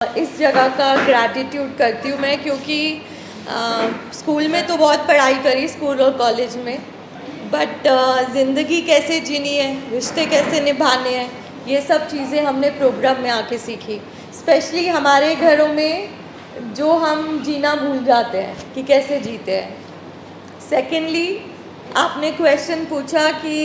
इस जगह का ग्रैटिट्यूड करती हूँ मैं, क्योंकि स्कूल में तो बहुत पढ़ाई करी, स्कूल और कॉलेज में, बट ज़िंदगी कैसे जीनी है, रिश्ते कैसे निभाने हैं, ये सब चीज़ें हमने प्रोग्राम में आके सीखी। स्पेशली हमारे घरों में जो हम जीना भूल जाते हैं कि कैसे जीते हैं। सेकेंडली, आपने क्वेश्चन पूछा कि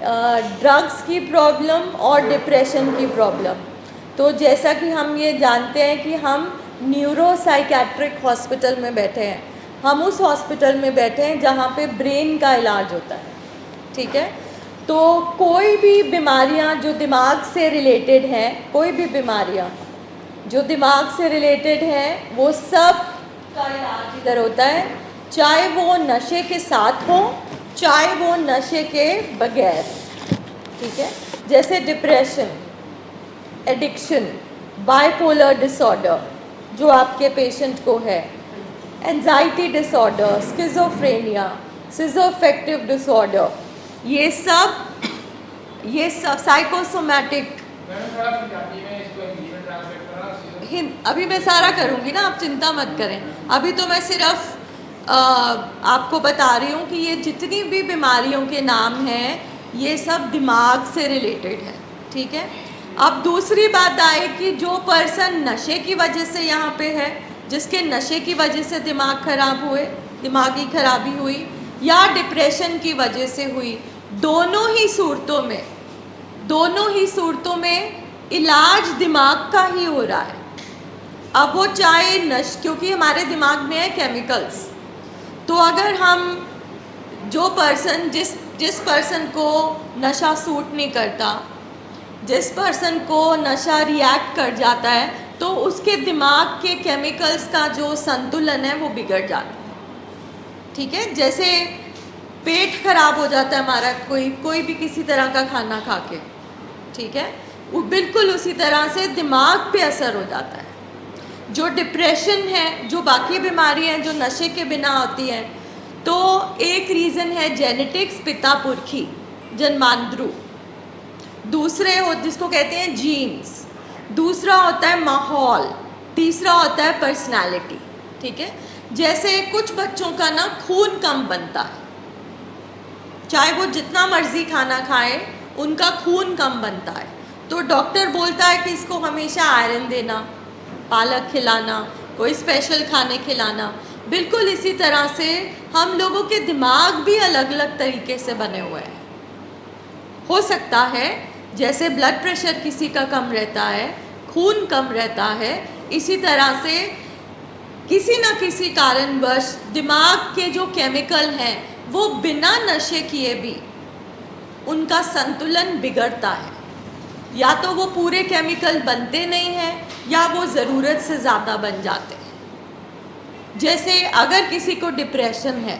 ड्रग्स की प्रॉब्लम और डिप्रेशन की प्रॉब्लम। तो जैसा कि हम ये जानते हैं कि हम न्यूरो साइकेट्रिक हॉस्पिटल में बैठे हैं, हम उस हॉस्पिटल में बैठे हैं जहाँ पे ब्रेन का इलाज होता है, ठीक है। तो कोई भी बीमारियाँ जो दिमाग से रिलेटेड हैं, कोई भी बीमारियाँ जो दिमाग से रिलेटेड हैं, वो सब का इलाज इधर होता है, चाहे वो नशे के साथ हो, चाहे वो नशे के बगैर, ठीक है। जैसे डिप्रेशन, एडिक्शन, बाइपोलर डिसऑर्डर जो आपके पेशेंट को है, एंजाइटी डिसऑर्डर, स्किज़ोफ्रेनिया, सिज़ोअफेक्टिव डिसऑर्डर, ये सब साइकोसोमैटिक। अभी मैं सारा करूँगी ना, आप चिंता मत करें। अभी तो मैं सिर्फ आपको बता रही हूँ कि ये जितनी भी बीमारियों के नाम हैं, ये सब दिमाग से रिलेटेड है, ठीक है। अब दूसरी बात आए कि जो पर्सन नशे की वजह से यहाँ पे है, जिसके नशे की वजह से दिमाग खराब हुए, दिमागी खराबी हुई, या डिप्रेशन की वजह से हुई, दोनों ही सूरतों में इलाज दिमाग का ही हो रहा है। अब वो चाहे क्योंकि हमारे दिमाग में है केमिकल्स, तो अगर हम जो पर्सन जिस पर्सन को नशा सूट नहीं करता, जिस पर्सन को नशा रिएक्ट कर जाता है, तो उसके दिमाग के केमिकल्स का जो संतुलन है वो बिगड़ जाता है, ठीक है। जैसे पेट खराब हो जाता है हमारा, कोई भी किसी तरह का खाना खा के, ठीक है, वो बिल्कुल उसी तरह से दिमाग पे असर हो जाता है। जो डिप्रेशन है, जो बाकी बीमारी हैं जो नशे के बिना होती हैं, तो एक रीज़न है जेनेटिक्स, पिता पुरखी, जन्मांतरू। दूसरे हो जिसको कहते हैं जीन्स, दूसरा होता है माहौल, तीसरा होता है पर्सनालिटी, ठीक है। जैसे कुछ बच्चों का ना खून कम बनता है, चाहे वो जितना मर्जी खाना खाएं, उनका खून कम बनता है, तो डॉक्टर बोलता है कि इसको हमेशा आयरन देना, पालक खिलाना, कोई स्पेशल खाने खिलाना। बिल्कुल इसी तरह से हम लोगों के दिमाग भी अलग अलग तरीके से बने हुए हैं। हो सकता है जैसे ब्लड प्रेशर किसी का कम रहता है, खून कम रहता है, इसी तरह से किसी न किसी कारणवश दिमाग के जो केमिकल हैं वो बिना नशे किए भी उनका संतुलन बिगड़ता है। या तो वो पूरे केमिकल बनते नहीं हैं, या वो ज़रूरत से ज़्यादा बन जाते हैं। जैसे अगर किसी को डिप्रेशन है,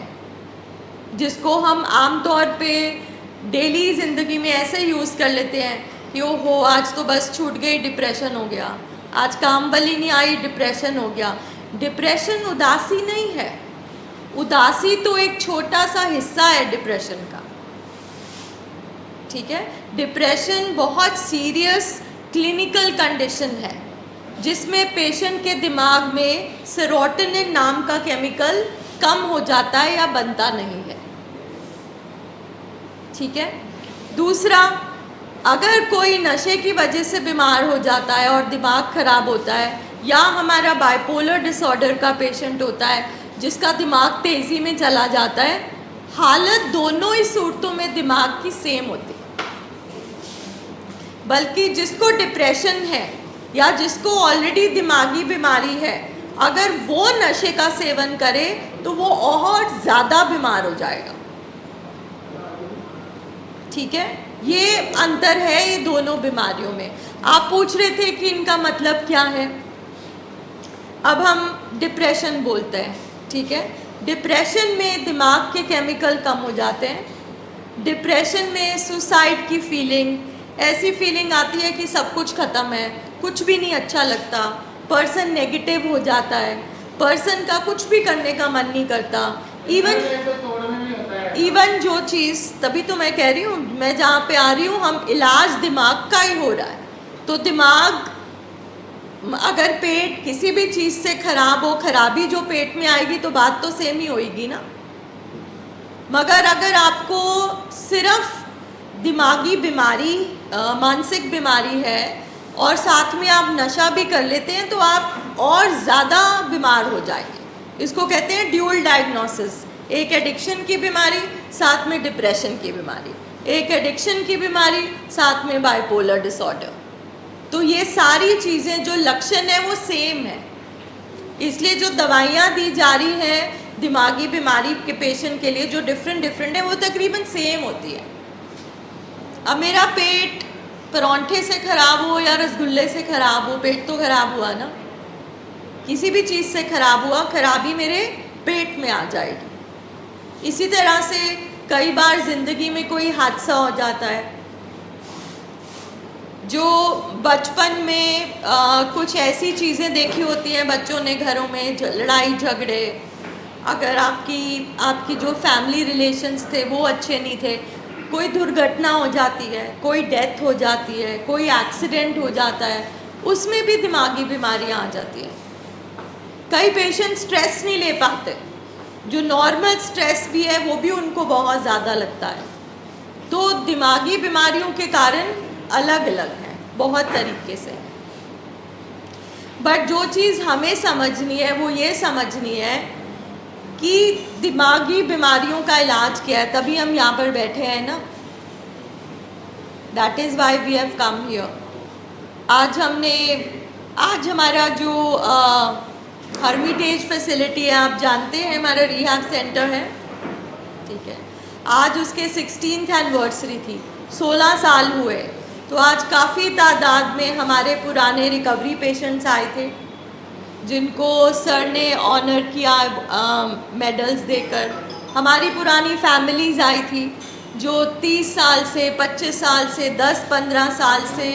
जिसको हम आम तौर पे डेली ज़िंदगी में ऐसे यूज़ कर लेते हैं कि ओहो आज तो बस छूट गई, डिप्रेशन हो गया, आज काम बली नहीं आई, डिप्रेशन हो गया। डिप्रेशन उदासी नहीं है, उदासी तो एक छोटा सा हिस्सा है डिप्रेशन का, ठीक है। डिप्रेशन बहुत सीरियस क्लिनिकल कंडीशन है, जिसमें पेशेंट के दिमाग में सेरोटोनिन नाम का केमिकल कम हो जाता है या बनता नहीं है, ठीक है। दूसरा, अगर कोई नशे की वजह से बीमार हो जाता है और दिमाग खराब होता है, या हमारा बाइपोलर डिसऑर्डर का पेशेंट होता है जिसका दिमाग तेज़ी में चला जाता है, हालत दोनों ही सूरतों में दिमाग की सेम होती है। बल्कि जिसको डिप्रेशन है या जिसको ऑलरेडी दिमागी बीमारी है, अगर वो नशे का सेवन करे तो वो और ज़्यादा बीमार हो जाएगा, ठीक है। ये अंतर है ये दोनों बीमारियों में। आप पूछ रहे थे कि इनका मतलब क्या है। अब हम डिप्रेशन बोलते हैं, ठीक है। डिप्रेशन में दिमाग के केमिकल कम हो जाते हैं। डिप्रेशन में सुसाइड की फीलिंग, ऐसी फीलिंग आती है कि सब कुछ ख़त्म है, कुछ भी नहीं अच्छा लगता, पर्सन नेगेटिव हो जाता है, पर्सन का कुछ भी करने का मन नहीं करता। इवन जो चीज़, तभी तो मैं कह रही हूँ, मैं जहाँ पे आ रही हूँ, हम इलाज दिमाग का ही हो रहा है, तो दिमाग अगर पेट किसी भी चीज़ से खराब हो, खराबी जो पेट में आएगी तो बात तो सेम ही होएगी ना। मगर अगर आपको सिर्फ दिमागी बीमारी, मानसिक बीमारी है और साथ में आप नशा भी कर लेते हैं तो आप और ज़्यादा बीमार हो जाएंगे। इसको कहते हैं ड्यूल डायग्नोसिस। एक एडिक्शन की बीमारी, साथ में डिप्रेशन की बीमारी, एक एडिक्शन की बीमारी, साथ में बाइपोलर डिसऑर्डर। तो ये सारी चीज़ें जो लक्षण है वो सेम है, इसलिए जो दवाइयाँ दी जा रही हैं दिमागी बीमारी के पेशेंट के लिए जो डिफरेंट है वो तकरीबन सेम होती है। अब मेरा पेट परांठे से ख़राब हो या रसगुल्ले से ख़राब हो, पेट तो ख़राब हुआ ना। किसी भी चीज़ से ख़राब हुआ, खराबी मेरे पेट में आ जाएगी। इसी तरह से कई बार ज़िंदगी में कोई हादसा हो जाता है जो बचपन में कुछ ऐसी चीज़ें देखी होती हैं बच्चों ने घरों में, लड़ाई झगड़े, अगर आपकी जो फैमिली रिलेशंस थे वो अच्छे नहीं थे, कोई दुर्घटना हो जाती है, कोई डेथ हो जाती है, कोई एक्सीडेंट हो जाता है, उसमें भी दिमागी बीमारियां आ जाती हैं। कई पेशेंट स्ट्रेस नहीं ले पाते, जो नॉर्मल स्ट्रेस भी है वो भी उनको बहुत ज़्यादा लगता है। तो दिमागी बीमारियों के कारण अलग अलग हैं, बहुत तरीके से। बट जो चीज़ हमें समझनी है वो ये समझनी है कि दिमागी बीमारियों का इलाज क्या है, तभी हम यहाँ पर बैठे हैं ना। That is why we have come here. आज हमारा जो हर्मिटेज फैसिलिटी है, आप जानते हैं हमारा रिहैब सेंटर है, ठीक है। आज उसके 16th एनिवर्सरी थी, 16 साल हुए। तो आज काफ़ी तादाद में हमारे पुराने रिकवरी पेशेंट्स आए थे जिनको सर ने ऑनर किया मेडल्स देकर। हमारी पुरानी फैमिलीज़ आई थी जो 30 साल से, 25 साल से, 10-15 साल से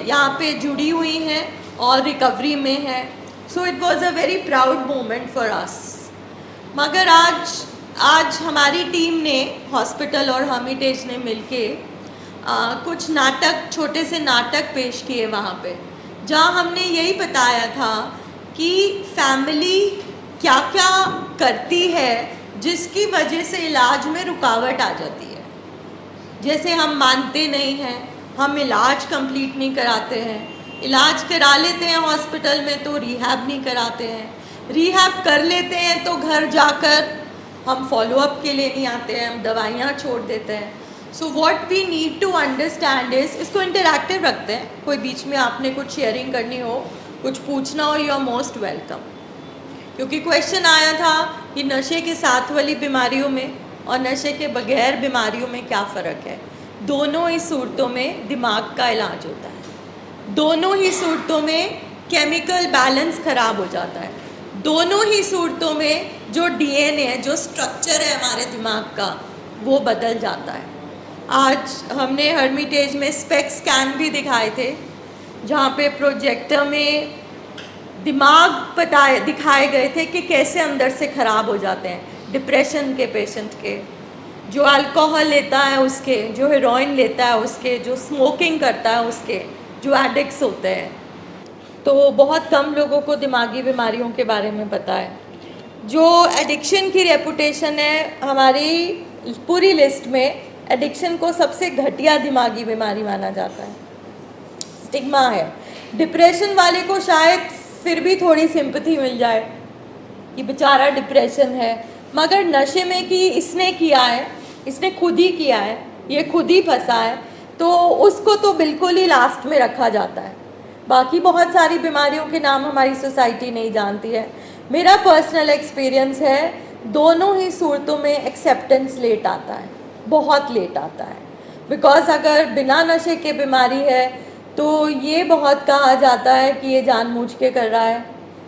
यहाँ पे जुड़ी हुई हैं और रिकवरी में है। So it was a very proud moment for us. मगर आज हमारी टीम ने, हॉस्पिटल और हर्मिटेज ने मिलके कुछ नाटक, छोटे से नाटक पेश किए वहाँ पे, जहाँ हमने यही बताया था कि फैमिली क्या क्या करती है जिसकी वजह से इलाज में रुकावट आ जाती है। जैसे हम मानते नहीं हैं, हम इलाज कंप्लीट नहीं कराते हैं, इलाज करा लेते हैं हॉस्पिटल में तो रिहैब नहीं कराते हैं, रिहैब कर लेते हैं तो घर जाकर हम फॉलोअप के लिए नहीं आते हैं, हम दवाइयाँ छोड़ देते हैं। So what we need to understand is, इसको इंटरैक्टिव रखते हैं, कोई बीच में आपने कुछ शेयरिंग करनी हो, कुछ पूछना हो, यू आर मोस्ट वेलकम। क्योंकि क्वेश्चन आया था कि नशे के साथ वाली बीमारियों में और नशे के बगैर बीमारियों में क्या फ़र्क है। दोनों ही सूरतों में दिमाग का इलाज होता है, दोनों ही सूरतों में केमिकल बैलेंस ख़राब हो जाता है, दोनों ही सूरतों में जो DNA है, जो स्ट्रक्चर है हमारे दिमाग का, वो बदल जाता है। आज हमने हर्मिटेज में स्पेक स्कैन भी दिखाए थे जहाँ पे प्रोजेक्टर में दिमाग दिखाए गए थे कि कैसे अंदर से ख़राब हो जाते हैं डिप्रेशन के पेशेंट के, जो अल्कोहल लेता है उसके, जो हेरोइन लेता है उसके, जो स्मोकिंग करता है उसके, जो एडिक्ट्स होते हैं। तो बहुत कम लोगों को दिमागी बीमारियों के बारे में पता है। जो एडिक्शन की रेपुटेशन है, हमारी पूरी लिस्ट में एडिक्शन को सबसे घटिया दिमागी बीमारी माना जाता है, स्टिग्मा है। डिप्रेशन वाले को शायद फिर भी थोड़ी सिंपैथी मिल जाए कि बेचारा डिप्रेशन है, मगर नशे में कि इसने किया है, इसने खुद ही किया है, ये खुद ही फंसा है, तो उसको तो बिल्कुल ही लास्ट में रखा जाता है। बाकी बहुत सारी बीमारियों के नाम हमारी सोसाइटी नहीं जानती है। मेरा पर्सनल एक्सपीरियंस है, दोनों ही सूरतों में एक्सेप्टेंस लेट आता है, बहुत लेट आता है। बिकॉज अगर बिना नशे के बीमारी है तो ये बहुत कहा जाता है कि ये जानबूझ के कर रहा है,